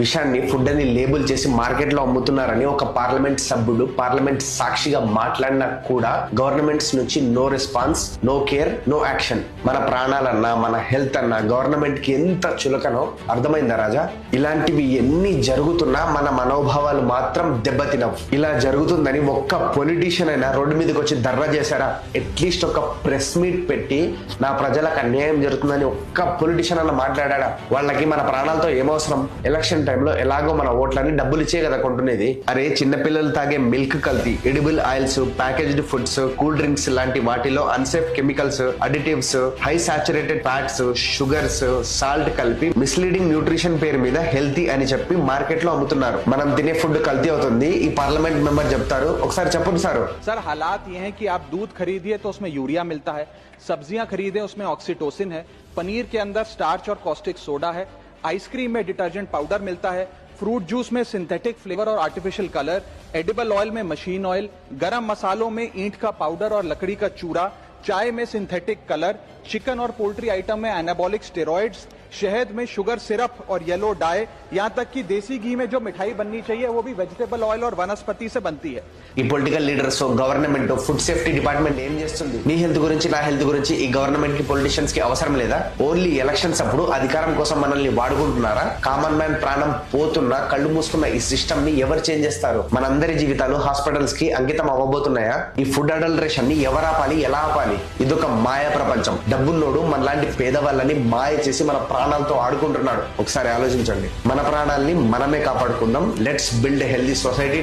విషయాన్ని ఫుడ్ అని లేబుల్ చేసి మార్కెట్ లో అమ్ముతున్నారని ఒక పార్లమెంట్ సభ్యుడు పార్లమెంట్ సాక్షిగా మాట్లాడినా కూడా గవర్నమెంట్స్ నుంచి no response, no care, no action. మన ప్రాణాలన్నా మన హెల్త్ అన్నా గవర్నమెంట్ కి ఎంత చులకనో అర్థమైందా రాజా? ఇలాంటివి ఎన్ని జరుగుతున్నా మన మనోభావాలు మాత్రం దెబ్బతినవు. ఇలా జరుగుతుందని ఒక్క పొలిటీషియన్ అయినా రోడ్డు మీదకి వచ్చి దర్రా చేశారా? అట్లీస్ట్ ఒక ప్రెస్ మీట్ పెట్టి నా ప్రజలకు అన్యాయం జరుగుతుందని ఒక్క పొలిటీషియన్ అన్న మాట్లాడా? వాళ్ళకి మన ప్రాణాలతో ఏమవసరం? ఎలక్షన్ టైంలో ఎలాగో మన ఓట్లని డబ్బులు ఇచ్చే కదా కొంటునేది. అరే చిన్నపిల్లలు తాగే మిల్క్ కల్తీ, edible oils, packaged foods, cool drinks లాంటి వాటిలో unsafe chemicals, additives, high saturated fats, sugars, salt కలిపి మిస్లీడింగ్ న్యూట్రిషన్ పేరు మీద హెల్తీ అని చెప్పి మార్కెట్ లో అమ్ముతున్నారు. మనం తినే ఫుడ్ కల్తీ అవుతుంది. ఈ పార్లమెంట్ మెంబర్ చెప్తారు, ఒకసారి చెప్పండి సార్. सर हालात ये हैं कि आप दूध खरीदिए तो उसमें यूरिया मिलता है, सब्जियां खरीदे उसमें ऑक्सीटोसिन है, पनीर के अंदर स्टार्च और कॉस्टिक सोडा है, आइसक्रीम में डिटर्जेंट पाउडर मिलता है, फ्रूट जूस में सिंथेटिक फ्लेवर और आर्टिफिशियल कलर, एडिबल ऑयल में मशीन ऑयल, गरम मसालों में ईंट का पाउडर और लकड़ी का चूरा, चाय में सिंथेटिक कलर, चिकन और पोल्ट्री आइटम में एनाबॉलिक स्टेरॉइड्स, शहद में शुगर सिरप और येलो डाई, यहाँ तक कि देसी घी में जो मिठाई बननी चाहिए वो भी वेजिटेबल ऑयल और वनस्पति से बनती है. ఈ political leaders, government, food safety department ఏం చేస్తుంది? నీ హెల్త్ గురించి, నా హెల్త్ గురించి ఈ గవర్నమెంట్ కి, పొలిటీషియన్స్ కి అవసరం లేదా? ఓన్లీ ఎలక్షన్స్ అప్పుడు అధికారం కోసం మనల్ని వాడుకుంటున్నారా? కామన్ మ్యాన్ ప్రాణం పోతున్నా కళ్ళు మూసుకున్న ఈ సిస్టమ్ ని ఎవరు చేంజ్ చేస్తారు? మనందరి జీవితాలు హాస్పిటల్స్ కి అంకితం అవ్వబోతున్నాయా? ఈ ఫుడ్ అడల్టరేషన్ ని ఎవరు ఆపాలి, ఎలా ఆపాలి? ఇదొక మాయా ప్రపంచం. డబ్బున్నోడు మనలాంటి పేదవాళ్ళని మాయ చేసి మన ప్రాణాలతో ఆడుకుంటున్నాడు. ఒకసారి ఆలోచించండి. మన ప్రాణాలని మనమే కాపాడుకుందాం. Let's build healthy society.